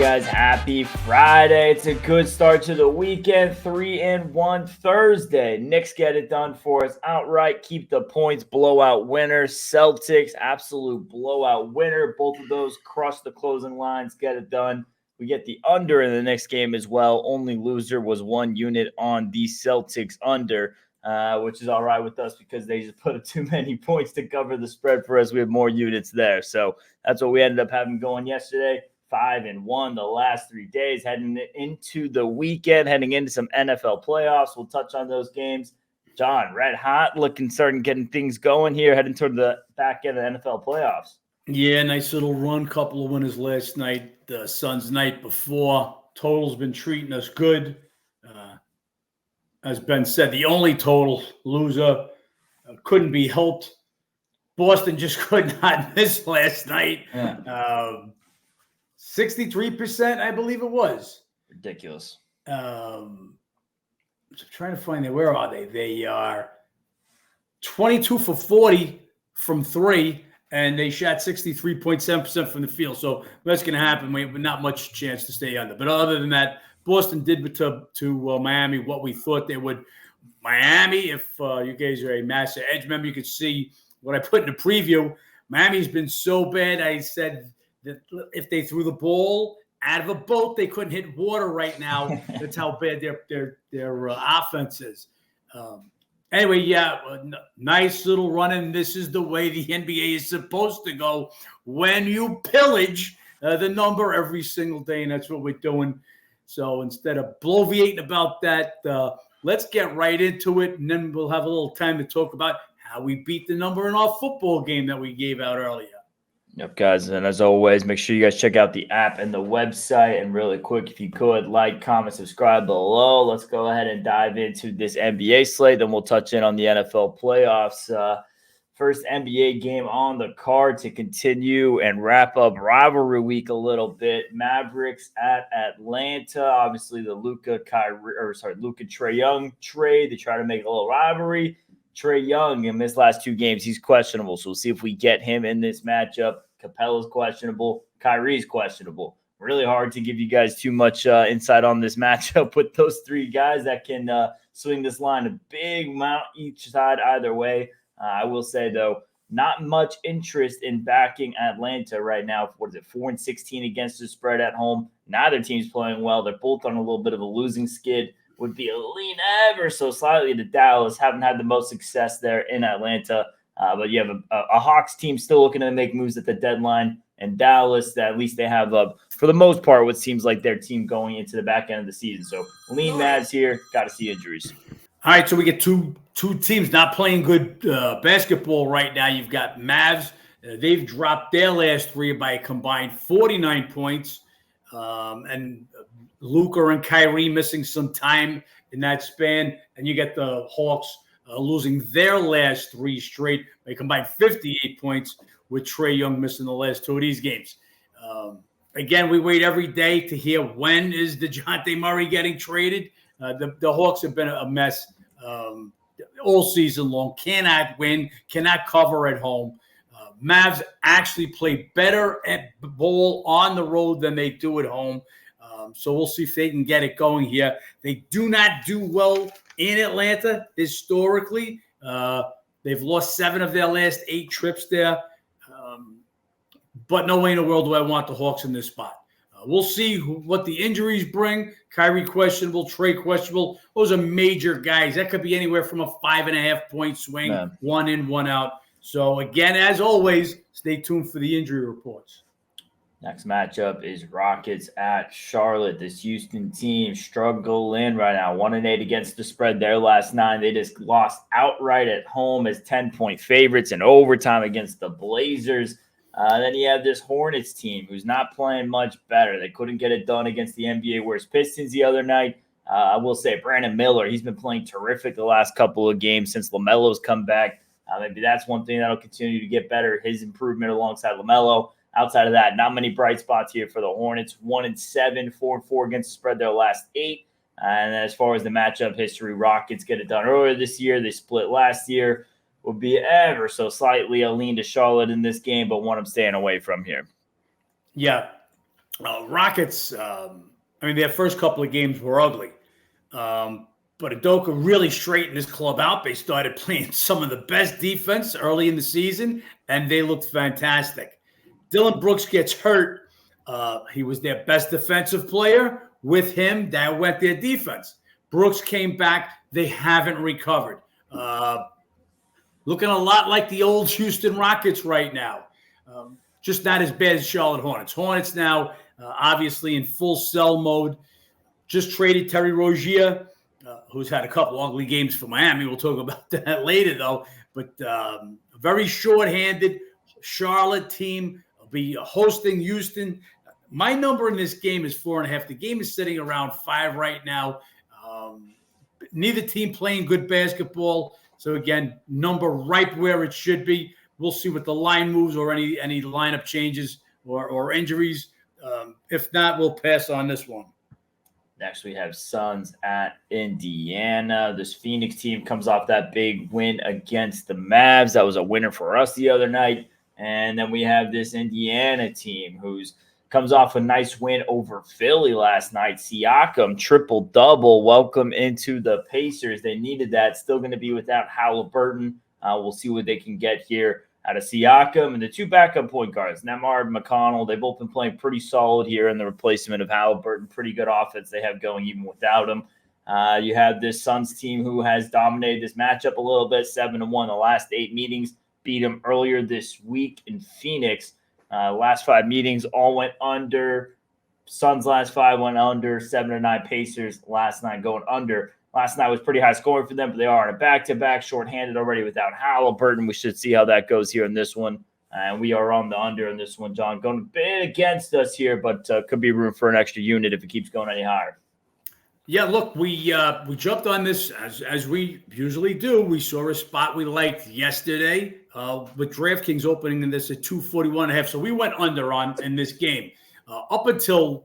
guys? Happy Friday. It's a good start to the weekend. 3-1 Thursday. Knicks get it done for us outright. Keep the points. Blowout winner. Celtics, absolute blowout winner. Both of those crush the closing lines. Get it done. We get the under in the next game as well. Only loser was 1 unit on the Celtics under, which is all right with us because they just put up too many points to cover the spread for us. We have more units there. So that's what we ended up having going yesterday. 5-1 the last 3 days, heading into the weekend, heading into some NFL playoffs. We'll touch on those games. John, red hot, starting getting things going here, heading toward the back end of the NFL playoffs. Yeah, nice little run, couple of winners last night, the Suns night before. Total's been treating us good. As Ben said, the only total loser couldn't be helped. Boston just could not miss last night. Yeah. 63%, I believe it was. Ridiculous. I'm trying to find them. Where are they? They are 22 for 40 from three, and they shot 63.7% from the field. So that's going to happen. We have not much chance to stay under. But other than that, Boston did to Miami what we thought they would. Miami, if you guys are a Massa Edge member, you could see what I put in the preview. Miami's been so bad. I said that if they threw the ball out of a boat, they couldn't hit water right now. That's how bad their offense is. Anyway, yeah, nice little run, and this is the way the NBA is supposed to go when you pillage the number every single day, and that's what we're doing. So instead of bloviating about that, let's get right into it, and then we'll have a little time to talk about how we beat the number in our football game that we gave out earlier. Yep, guys. And as always, make sure you guys check out the app and the website. And really quick, if you could, like, comment, subscribe below. Let's go ahead and dive into this NBA slate. Then we'll touch in on the NFL playoffs. First NBA game on the card to continue and wrap up rivalry week a little bit. Mavericks at Atlanta. Obviously, the Luka Trae Young trade. They try to make a little rivalry. Trae Young in this last 2 games, he's questionable. So we'll see if we get him in this matchup. Capella's questionable. Kyrie's questionable. Really hard to give you guys too much insight on this matchup with those 3 guys that can swing this line a big amount each side either way. I will say, though, not much interest in backing Atlanta right now. What is it, 4-16 against the spread at home? Neither team's playing well. They're both on a little bit of a losing skid. Would be a lean ever so slightly to Dallas. Haven't had the most success there in Atlanta. But you have a Hawks team still looking to make moves at the deadline. And Dallas, at least they have, for the most part, what seems like their team going into the back end of the season. So lean Mavs here. Got to see injuries. All right, so we get two teams not playing good basketball right now. You've got Mavs. They've dropped their last 3 by a combined 49 points. And Luka and Kyrie missing some time in that span. And you get the Hawks losing their last 3 straight by combined 58 points with Trae Young missing the last 2 of these games. Again, we wait every day to hear when is DeJounte Murray getting traded. The Hawks have been a mess all season long. Cannot win, cannot cover at home. Mavs actually play better at ball on the road than they do at home. So we'll see if they can get it going here. They do not do well in Atlanta historically. They've lost 7 of their last 8 trips there. But no way in the world do I want the Hawks in this spot. We'll see what the injuries bring. Kyrie questionable, Trae questionable. Those are major guys. That could be anywhere from a 5.5-point swing, man. 1 in, 1 out. So, again, as always, stay tuned for the injury reports. Next matchup is Rockets at Charlotte. This Houston team struggling right now. 1-8 against the spread their last 9. They just lost outright at home as 10-point favorites in overtime against the Blazers. Then you have this Hornets team who's not playing much better. They couldn't get it done against the NBA Worst Pistons the other night. I will say Brandon Miller, he's been playing terrific the last couple of games since LaMelo's come back. Maybe that's one thing that'll continue to get better, his improvement alongside LaMelo. Outside of that, not many bright spots here for the Hornets. 1-7, 4-4 against the spread their last 8. And as far as the matchup history, Rockets get it done earlier this year. They split last year. Would be ever so slightly a lean to Charlotte in this game, but one I'm staying away from here. Yeah. Rockets, their first couple of games were ugly. But Udoka really straightened this club out. They started playing some of the best defense early in the season, and they looked fantastic. Dylan Brooks gets hurt. He was their best defensive player. With him, that went their defense. Brooks came back. They haven't recovered. Looking a lot like the old Houston Rockets right now. Just not as bad as Charlotte Hornets. Hornets now obviously in full sell mode. Just traded Terry Rozier, who's had a couple ugly games for Miami. We'll talk about that later, though. But very short-handed Charlotte team will be hosting Houston. My number in this game is 4.5. The game is sitting around 5 right now. Neither team playing good basketball. So, again, number right where it should be. We'll see what the line moves or any lineup changes or injuries. If not, we'll pass on this one. Next, we have Suns at Indiana. This Phoenix team comes off that big win against the Mavs. That was a winner for us the other night. And then we have this Indiana team who's comes off a nice win over Philly last night. Siakam, triple-double. Welcome into the Pacers. They needed that. Still going to be without Halliburton. We'll see what they can get here out of Siakam. And the two backup point guards, Nemar and McConnell, they've both been playing pretty solid here in the replacement of Halliburton. Pretty good offense they have going even without him. You have this Suns team who has dominated this matchup a little bit, 7-1 the last 8 meetings. Beat them earlier this week in Phoenix. Last 5 meetings all went under. Suns last 5 went under. 7-9 Pacers last 9 going under. Last night was pretty high scoring for them, but they are on a back-to-back, shorthanded already without Halliburton. We should see how that goes here in this one. And we are on the under in this one, John. Going a bit against us here, but could be room for an extra unit if it keeps going any higher. Yeah, look, we jumped on this as we usually do. We saw a spot we liked yesterday with DraftKings opening in this at 241.5. So we went under in this game. Up until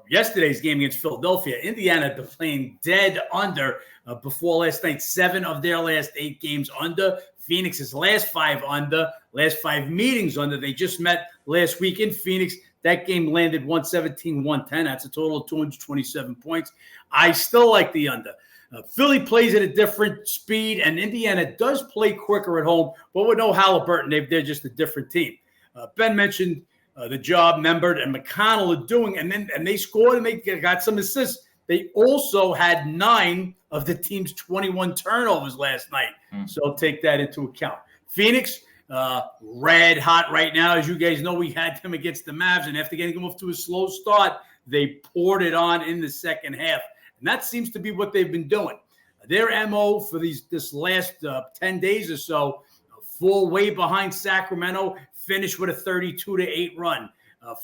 yesterday's game against Philadelphia, Indiana had been playing dead under before last night. 7 of their last 8 games under. Phoenix's last 5 under. Last 5 meetings under. They just met last week in Phoenix. That game landed 117-110. That's a total of 227 points. I still like the under. Philly plays at a different speed, and Indiana does play quicker at home, but with no Halliburton, they're just a different team. Ben mentioned the job Membert and McConnell are doing, and they scored and they got some assists. They also had 9 of the team's 21 turnovers last night, so take that into account. Phoenix, red hot right now. As you guys know, we had them against the Mavs, and after getting them off to a slow start, they poured it on in the second half. And that seems to be what they've been doing. Their MO for this last 10 days or so, fall way behind Sacramento, finish with a 32-8 run.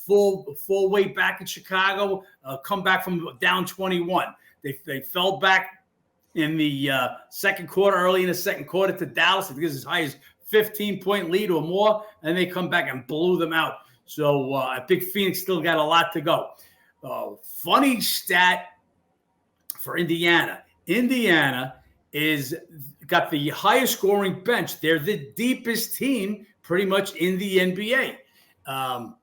Full way back in Chicago, come back from down 21. They fell back in the second quarter, early in the second quarter to Dallas. I think it's as high as 15-point lead or more, and they come back and blew them out. So I think Phoenix still got a lot to go. Funny stat for Indiana. Indiana is got the highest scoring bench. They're the deepest team pretty much in the NBA.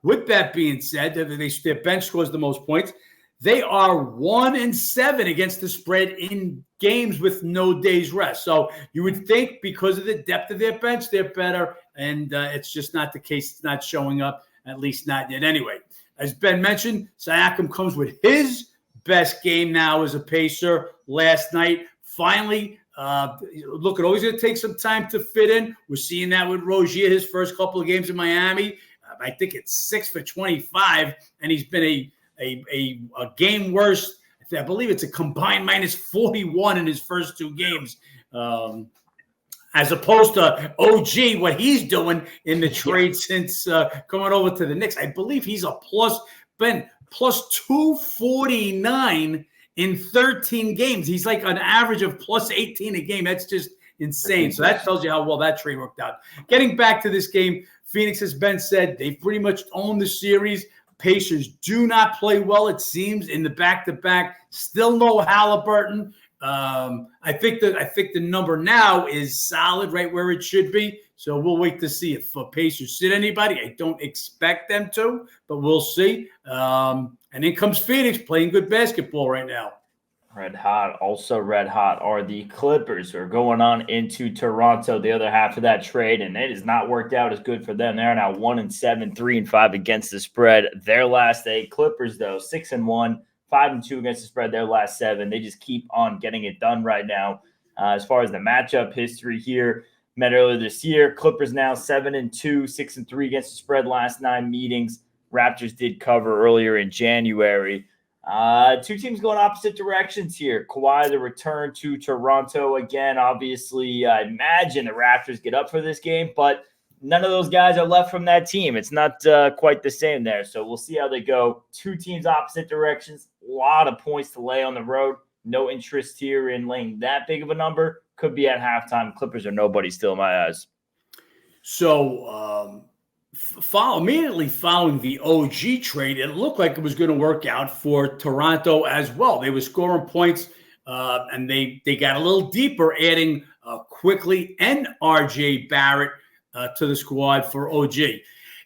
With that being said, their bench scores the most points. They are 1-7 against the spread in games with no days rest. So you would think because of the depth of their bench, they're better. And it's just not the case. It's not showing up, at least not yet. Anyway, as Ben mentioned, Siakam comes with his best game now as a Pacer last night. Finally, look, it always going to take some time to fit in. We're seeing that with Rozier, his first couple of games in Miami. I think it's 6 for 25, and he's been a game worse. I believe it's a combined minus 41 in his first 2 games, as opposed to OG, what he's doing in the trade since coming over to the Knicks. I believe he's a plus 249 in 13 games. He's like an average of plus 18 a game. That's just insane. So that tells you how well that trade worked out. Getting back to this game, Phoenix, as Ben said, they've pretty much owned the series. Pacers do not play well, it seems, in the back-to-back. Still no Halliburton. I think the number now is solid, right where it should be. So we'll wait to see if Pacers sit anybody. I don't expect them to, but we'll see. And in comes Phoenix playing good basketball right now. Red hot. Also red hot are the Clippers, who are going on into Toronto, the other half of that trade, and it has not worked out as good for them. They're now 1-7, 3-5 against the spread. Their last 8. Clippers, though, 6-1, 5-2 against the spread. Their last 7. They just keep on getting it done right now. As far as the matchup history here, met earlier this year. Clippers now 7-2, 6-3 against the spread last 9 meetings. Raptors did cover earlier in January. Two teams going opposite directions here. Kawhi, the return to Toronto again. Obviously, I imagine the Raptors get up for this game, but none of those guys are left from that team. It's not quite the same there. So we'll see how they go. Two teams opposite directions. A lot of points to lay on the road. No interest here in laying that big of a number. Could be at halftime. Clippers are nobody still in my eyes. So immediately following the OG trade, it looked like it was going to work out for Toronto as well. They were scoring points, and they got a little deeper, adding Quickly and RJ Barrett to the squad for OG.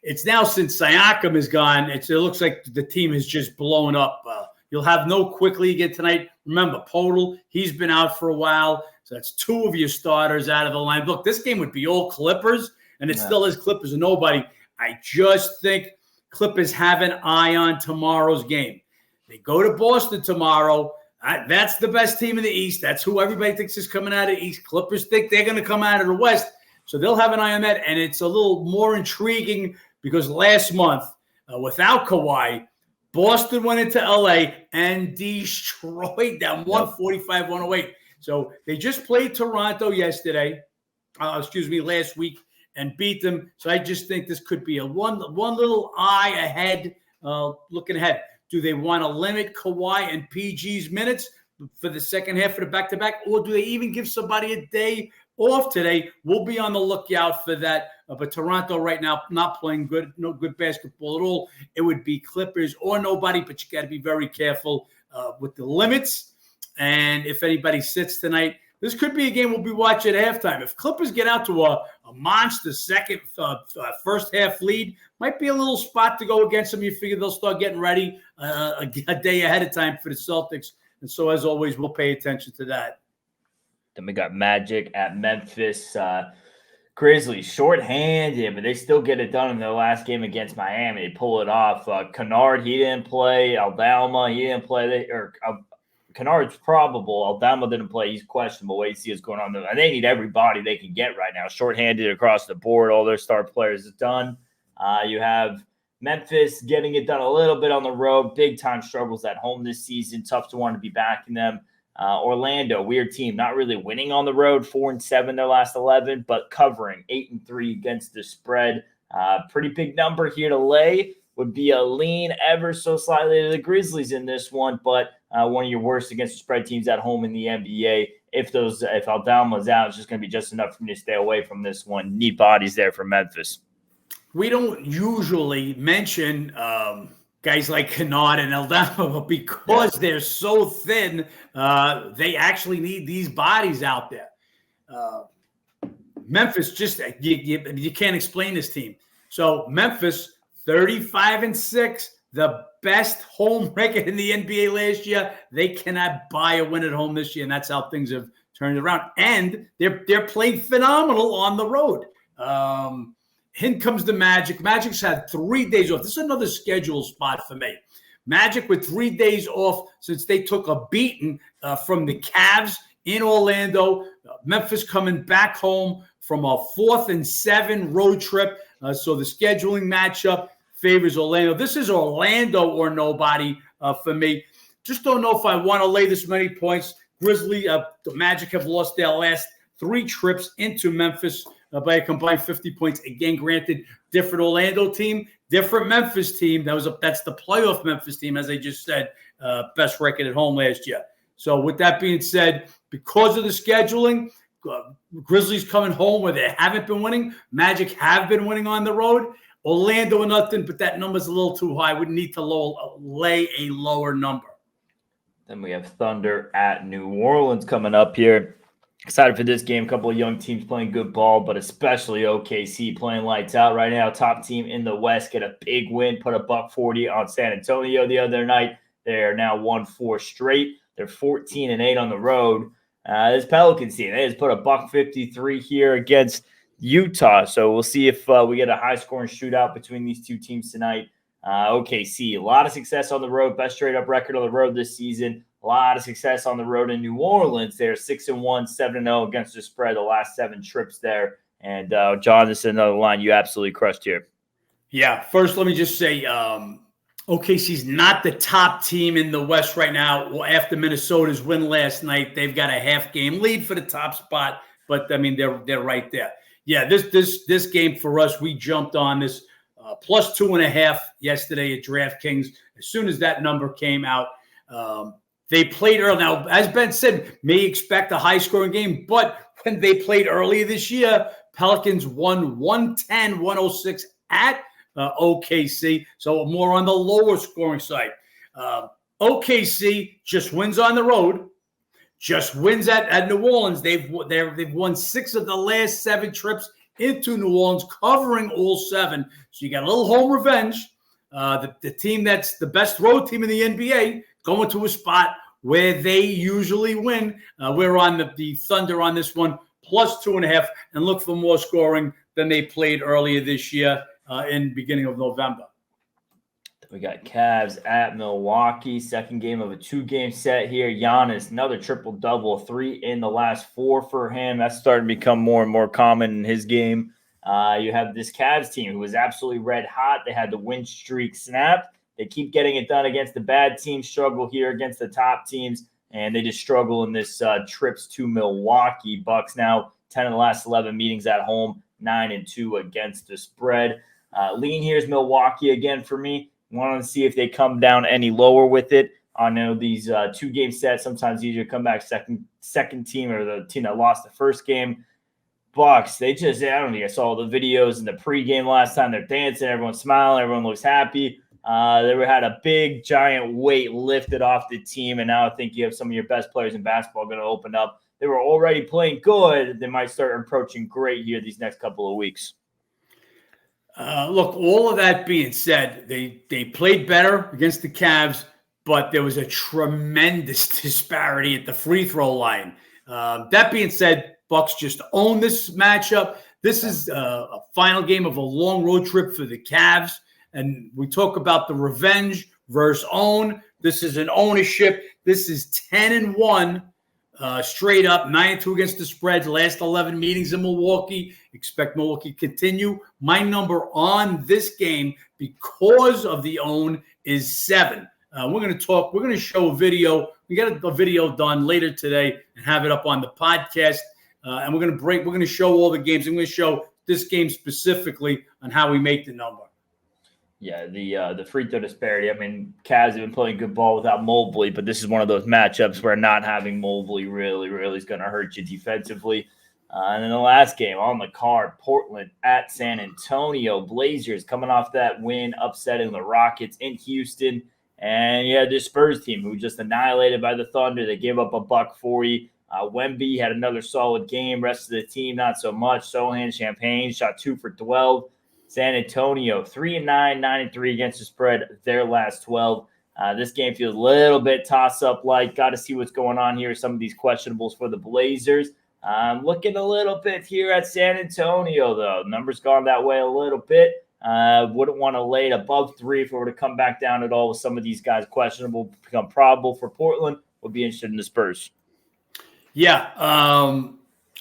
It's now since Siakam is gone, it looks like the team has just blown up. You'll have no Quickly again tonight. Remember, Podol, he's been out for a while. So that's 2 of your starters out of the line. Look, this game would be all Clippers, and it still is Clippers and nobody. I just think Clippers have an eye on tomorrow's game. They go to Boston tomorrow. That's the best team in the East. That's who everybody thinks is coming out of the East. Clippers think they're going to come out of the West. So they'll have an eye on that, and it's a little more intriguing because last month, without Kawhi, Boston went into L.A. and destroyed them 145-108. So they just played Toronto last week, and beat them. So I just think this could be a one little eye ahead, looking ahead. Do they want to limit Kawhi and PG's minutes for the second half of the back-to-back, or do they even give somebody a day off today? We'll be on the lookout for that. But Toronto right now not playing no good basketball at all. It would be Clippers or nobody, but you got to be very careful with the limits. And if anybody sits tonight, this could be a game we'll be watching at halftime. If Clippers get out to a monster first half lead, might be a little spot to go against them. You figure they'll start getting ready a day ahead of time for the Celtics. And so, as always, we'll pay attention to that. Then we got Magic at Memphis. Grizzlies shorthanded, but they still get it done in their last game against Miami. They pull it off. Kennard, he didn't play. Aldama, he didn't play. Kennard's probable. Aldama didn't play. He's questionable. Wait to see what's going on there. And they need everybody they can get right now. Shorthanded across the board. All their star players is done. You have Memphis getting it done a little bit on the road. Big time struggles at home this season. Tough to want to be backing them. Orlando, weird team, not really winning on the road. 4-7 their last 11, but covering 8-3 against the spread. Pretty big number here to lay. Would be a lean ever so slightly to the Grizzlies in this one, but one of your worst against the spread teams at home in the NBA. If Aldama's out, it's just going to be just enough for me to stay away from this one. Need bodies there for Memphis. We don't usually mention guys like Kennard and Aldama because they're so thin. They actually need these bodies out there. Memphis, just you can't explain this team. So Memphis, 35-6, the best home record in the NBA last year. They cannot buy a win at home this year, and that's how things have turned around. And they're playing phenomenal on the road. In comes the Magic. Magic's had 3 days off. This is another schedule spot for me. Magic with 3 days off since they took a beating from the Cavs in Orlando. Memphis coming back home from a 4-7 road trip. So the scheduling matchup favors Orlando. This is Orlando or nobody for me. Just don't know if I want to lay this many points. The Magic have lost their last 3 trips into Memphis by a combined 50 points. Again, granted, different Orlando team, different Memphis team. That's the playoff Memphis team, as I just said, best record at home last year. So with that being said, because of the scheduling, Grizzlies coming home where they haven't been winning. Magic have been winning on the road. Orlando or nothing, but that number's a little too high. We need to lay a lower number. Then we have Thunder at New Orleans coming up here. Excited for this game. A couple of young teams playing good ball, but especially OKC playing lights out right now. Top team in the West get a big win, put a $140 on San Antonio the other night. They are now 1-4 straight. They're 14-8 on the road. This Pelicans team, they just put a $153 here against Utah. So we'll see if we get a high-scoring shootout between these two teams tonight. OKC, a lot of success on the road, best straight-up record on the road this season. A lot of success on the road in New Orleans. They're 6-1, 7-0 against the spread the last 7 trips there. And John, this is another line you absolutely crushed here. Yeah, first let me just say OKC's not the top team in the West right now. Well, after Minnesota's win last night, they've got a half-game lead for the top spot. But I mean, they're right there. Yeah, this game for us, we jumped on this plus 2.5 yesterday at DraftKings. As soon as that number came out, they played early. Now, as Ben said, may expect a high-scoring game, but when they played earlier this year, Pelicans won 110-106 at OKC, so more on the lower scoring side. OKC just wins on the road, just wins at New Orleans. They've won 6 of the last 7 trips into New Orleans, covering all 7. So you got a little home revenge. The team that's the best road team in the NBA going to a spot where they usually win. We're on the Thunder on this one, plus 2.5, and look for more scoring than they played earlier this year in beginning of November. We got Cavs at Milwaukee, second game of a 2-game set here. Giannis, another triple-double, 3 in the last 4 for him. That's starting to become more and more common in his game. You have this Cavs team who was absolutely red hot. They had the win streak snap. They keep getting it done against the bad teams, struggle here against the top teams, and they just struggle in this trips to Milwaukee. Bucks now 10 of the last 11 meetings at home, 9-2 against the spread. Lean here is Milwaukee again for me. Want to see if they come down any lower with it. I know these 2-game sets, sometimes easier to come back second team or the team that lost the first game. Bucks, I don't think I saw the videos in the pregame last time. They're dancing, everyone's smiling, everyone looks happy. They had a big, giant weight lifted off the team, and now I think you have some of your best players in basketball going to open up. They were already playing good. They might start approaching great here these next couple of weeks. Look, all of that being said, they played better against the Cavs, but there was a tremendous disparity at the free throw line. That being said, Bucks just own this matchup. This is a final game of a long road trip for the Cavs. And we talk about the revenge versus own. This is an ownership. This is 10-1 straight up, 9-2 against the spreads. Last 11 meetings in Milwaukee. Expect Milwaukee to continue. My number on this game, because of the own, is 7. We're going to show a video. We got a video done later today and have it up on the podcast. And we're going to show all the games. I'm going to show this game specifically on how we make the number. Yeah, the free throw disparity. I mean, Cavs have been playing good ball without Mobley, but this is one of those matchups where not having Mobley really is going to hurt you defensively. And then the last game on the card, Portland at San Antonio. Blazers coming off that win, upsetting the Rockets in Houston. And you had this Spurs team who just annihilated by the Thunder. They gave up a $140. Wemby had another solid game. Rest of the team, not so much. Sohan, Champagne shot 2 for 12. San Antonio, 3-9, 9-3 against the spread, their last 12. This game feels a little bit toss-up like. Got to see what's going on here. Some of these questionables for the Blazers. Looking a little bit here at San Antonio, though. Numbers gone that way a little bit. Wouldn't want to lay it above 3 if it were to come back down at all with some of these guys questionable, become probable for Portland. Would be interested in the Spurs. Yeah,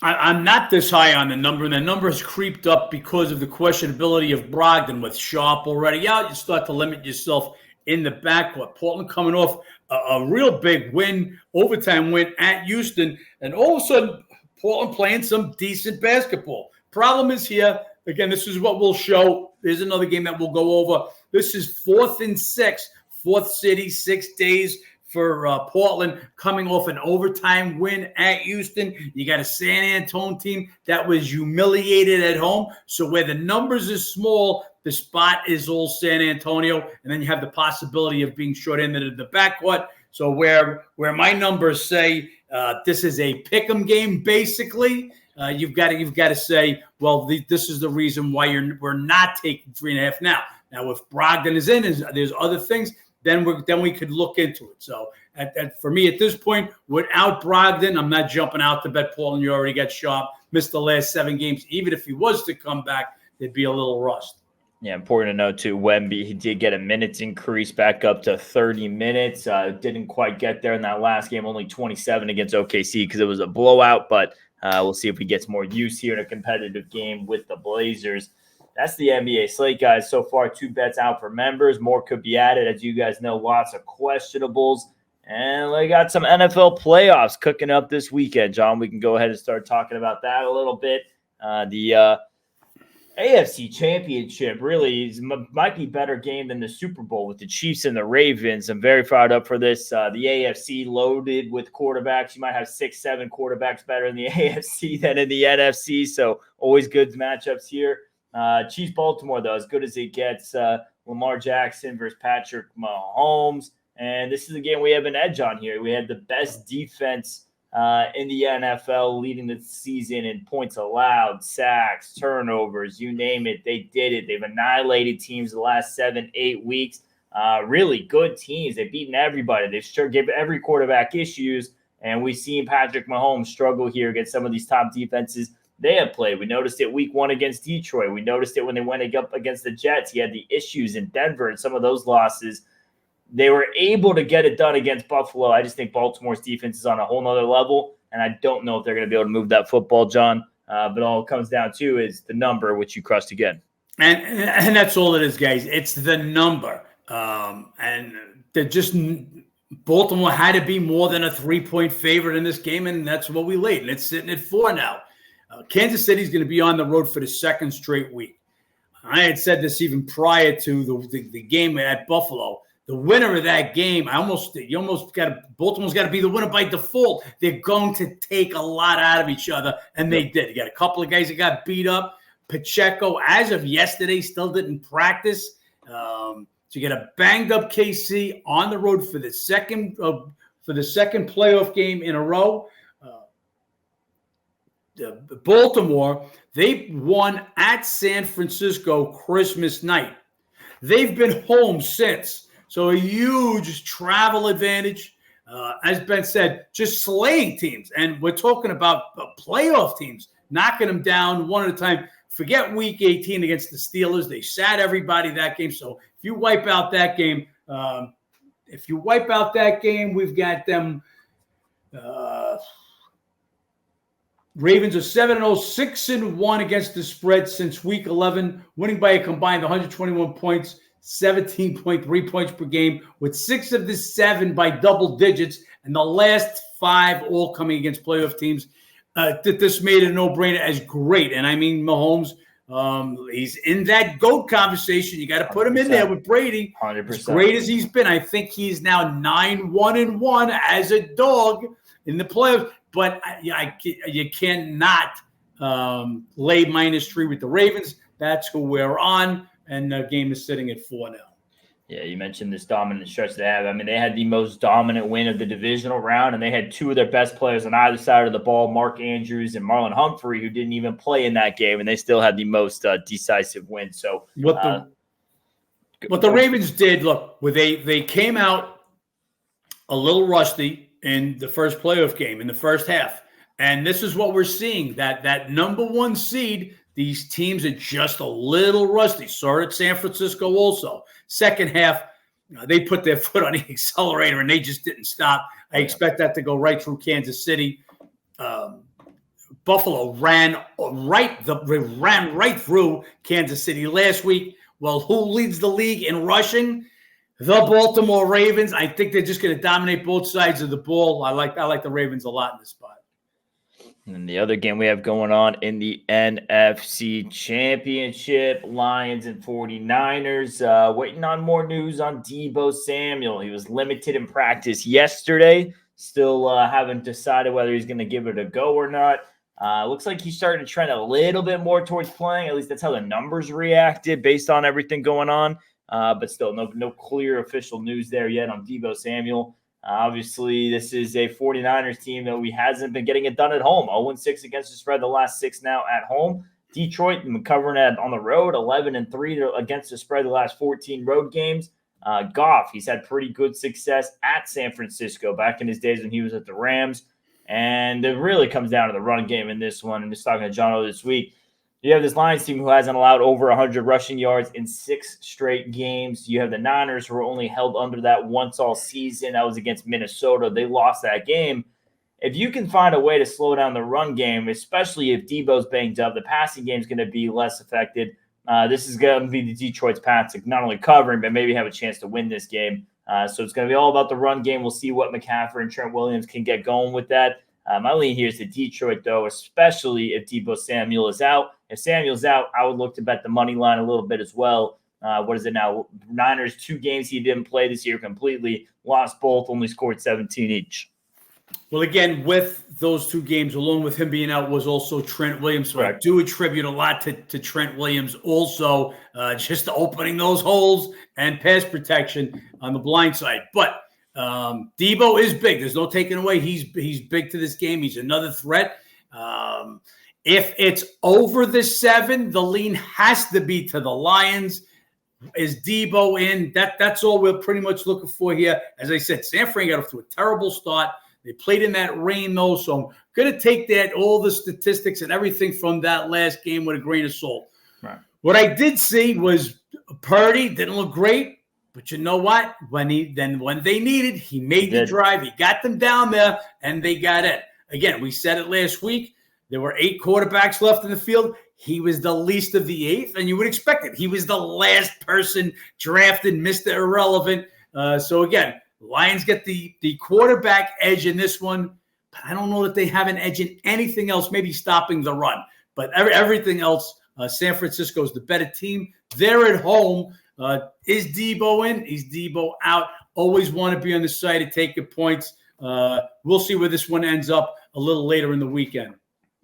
I'm not this high on the number, and the number has creeped up because of the questionability of Brogdon with Sharp already out. You start to limit yourself in the backcourt. Portland coming off a real big win, overtime win at Houston, and all of a sudden, Portland playing some decent basketball. Problem is here, again, this is what we'll show. There's another game that we'll go over. This is 4th and 6, fourth city, 6 days for Portland, coming off an overtime win at Houston. You got a San Antonio team that was humiliated at home. So where the numbers is small, the spot is all San Antonio. And then you have the possibility of being short-ended in the backcourt. So where my numbers say this is a pick'em game, basically, you've got to say, well, this is the reason why we're not taking 3.5 now. Now, if Brogdon is in, there's other things, then we could look into it. So for me at this point, without Brogdon, I'm not jumping out to bet Paul, and you already got sharp. Missed the last 7 games. Even if he was to come back, there'd be a little rust. Yeah, important to note too, Wemby, he did get a minutes increase back up to 30 minutes. Didn't quite get there in that last game, only 27 against OKC because it was a blowout, but we'll see if he gets more use here in a competitive game with the Blazers. That's the NBA slate, guys. So far, 2 bets out for members. More could be added. As you guys know, lots of questionables. And we got some NFL playoffs cooking up this weekend, John. We can go ahead and start talking about that a little bit. The AFC Championship really might be better game than the Super Bowl with the Chiefs and the Ravens. I'm very fired up for this. The AFC loaded with quarterbacks. You might have 6-7 quarterbacks better in the AFC than in the NFC. So always good matchups here. Chiefs Baltimore, though, as good as it gets. Lamar Jackson versus Patrick Mahomes. And this is a game we have an edge on here. We had the best defense in the NFL leading the season in points allowed, sacks, turnovers, you name it. They did it. They've annihilated teams the last 7-8 weeks. Really good teams. They've beaten everybody. They've sure given every quarterback issues. And we've seen Patrick Mahomes struggle here against some of these top defenses they have played. We noticed it week 1 against Detroit. We noticed it when they went up against the Jets. He had the issues in Denver and some of those losses. They were able to get it done against Buffalo. I just think Baltimore's defense is on a whole nother level, and I don't know if they're going to be able to move that football, John. But all it comes down to is the number, which you crushed again. And that's all it is, guys. It's the number. And they're just Baltimore had to be more than a 3-point favorite in this game, and that's what we laid. And it's sitting at 4 now. Kansas City's going to be on the road for the 2nd straight week. I had said this even prior to the game at Buffalo. The winner of that game, Baltimore's got to be the winner by default. They're going to take a lot out of each other, and they did. You got a couple of guys that got beat up. Pacheco, as of yesterday, still didn't practice. So you get a banged up KC on the road for the second playoff game in a row. Baltimore, they won at San Francisco Christmas night. They've been home since. So a huge travel advantage. As Ben said, just slaying teams. And we're talking about playoff teams, knocking them down one at a time. Forget week 18 against the Steelers. They sat everybody that game. So if you wipe out that game, we've got them. Ravens are 7-0, 6-1 against the spread since week 11, winning by a combined 121 points. 17.3 points per game, with 6 of the 7 by double digits, and the last 5 all coming against playoff teams. This made it a no-brainer as great. And I mean, Mahomes, he's in that GOAT conversation. You got to put him in there with Brady. 100%. As great as he's been, I think he's now 9-1-1 as a dog in the playoffs. But you cannot lay -3 with the Ravens. That's who we're on. And the game is sitting at 4 now. Yeah, you mentioned this dominant stretch they have. I mean, they had the most dominant win of the divisional round, and they had 2 of their best players on either side of the ball, Mark Andrews and Marlon Humphrey, who didn't even play in that game, and they still had the most decisive win. So what the Ravens did, look, they came out a little rusty in the first playoff game in the first half. And this is what we're seeing, that number 1 seed. These teams are just a little rusty. Saw it at San Francisco also. Second half, they put their foot on the accelerator, and they just didn't stop. I expect that to go right through Kansas City. Buffalo ran right through Kansas City last week. Well, who leads the league in rushing? The Baltimore Ravens. I think they're just going to dominate both sides of the ball. I like the Ravens a lot in this spot. And the other game we have going on in the NFC Championship, Lions and 49ers. Waiting on more news on Deebo Samuel. He was limited in practice yesterday. Still haven't decided whether he's going to give it a go or not. Looks like he's starting to trend a little bit more towards playing. At least that's how the numbers reacted based on everything going on. But still, no clear official news there yet on Deebo Samuel. Obviously, this is a 49ers team that we hasn't been getting it done at home. 0-6 against the spread the last 6 now at home. Detroit covering it on the road, 11-3 against the spread the last 14 road games. Goff, he's had pretty good success at San Francisco back in his days when he was at the Rams. And it really comes down to the run game in this one. I'm just talking to John O this week. You have this Lions team who hasn't allowed over 100 rushing yards in 6 straight games. You have the Niners who were only held under that once all season. That was against Minnesota. They lost that game. If you can find a way to slow down the run game, especially if Debo's banged up, the passing game is going to be less affected. This is going to be the Detroit's path to not only covering, but maybe have a chance to win this game. So it's going to be all about the run game. We'll see what McCaffrey and Trent Williams can get going with that. My lean here is to Detroit, though, especially if Deebo Samuel is out. If Samuel's out, I would look to bet the money line a little bit as well. What is it now? Niners, 2 games he didn't play this year completely. Lost both, only scored 17 each. Well, again, with those 2 games, along with him being out, was also Trent Williams. So Correct. I do attribute a lot to Trent Williams also, just opening those holes and pass protection on the blind side. But Debo is big. There's no taking away. He's big to this game. He's another threat. If it's over the 7, the lean has to be to the Lions. Is Debo in? That's all we're pretty much looking for here. As I said, San Fran got off to a terrible start. They played in that rain, though, so I'm going to take all the statistics and everything from that last game with a grain of salt. Right. What I did see was Purdy didn't look great, but you know what? When they needed, he made the drive. He got them down there, and they got it. Again, we said it last week. There were 8 quarterbacks left in the field. He was the least of the 8th, and you would expect it. He was the last person drafted, Mr. Irrelevant. So, again, Lions get the quarterback edge in this one, but I don't know that they have an edge in anything else, maybe stopping the run. But everything else, San Francisco is the better team. They're at home. Is Debo in? Is Debo out? Always want to be on the side of taking points. We'll see where this one ends up a little later in the weekend.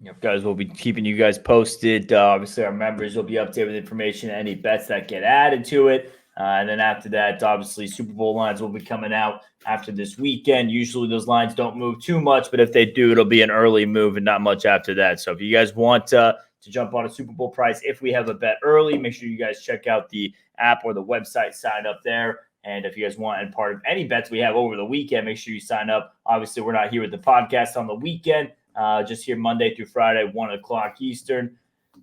Yep, guys, we'll be keeping you guys posted. Obviously, our members will be updated with information, any bets that get added to it. And then after that, obviously, Super Bowl lines will be coming out after this weekend. Usually those lines don't move too much, but if they do, it'll be an early move and not much after that. So if you guys want to jump on a Super Bowl price, if we have a bet early, make sure you guys check out the app or the website, sign up there. And if you guys want and part of any bets we have over the weekend, make sure you sign up. Obviously, we're not here with the podcast on the weekend, just here Monday through Friday, 1 o'clock Eastern.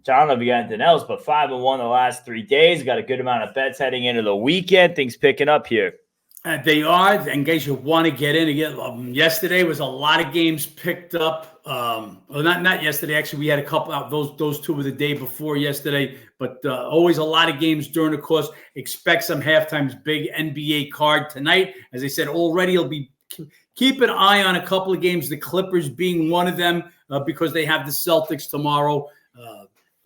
I don't know if you got anything else, but 5-1 the last 3 days. Got a good amount of bets heading into the weekend. Things picking up here. They are. And guys, you want to get in again. Yesterday was a lot of games picked up. Well, not yesterday. Actually, we had a couple out. Those 2 were the day before yesterday. But always a lot of games during the course. Expect some halftime's big NBA card tonight. As I said already, it'll be keep an eye on a couple of games. The Clippers being one of them because they have the Celtics tomorrow.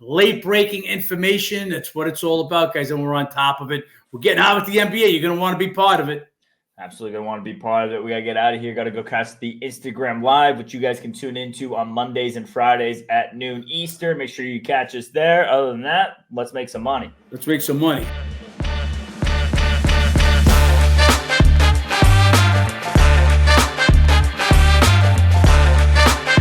Late-breaking information. That's what it's all about, guys, and we're on top of it. We're getting out with the NBA. You're going to want to be part of it. Absolutely going to want to be part of it. We got to get out of here. Got to go cast the Instagram Live, which you guys can tune into on Mondays and Fridays at noon Eastern. Make sure you catch us there. Other than that, let's make some money. Let's make some money.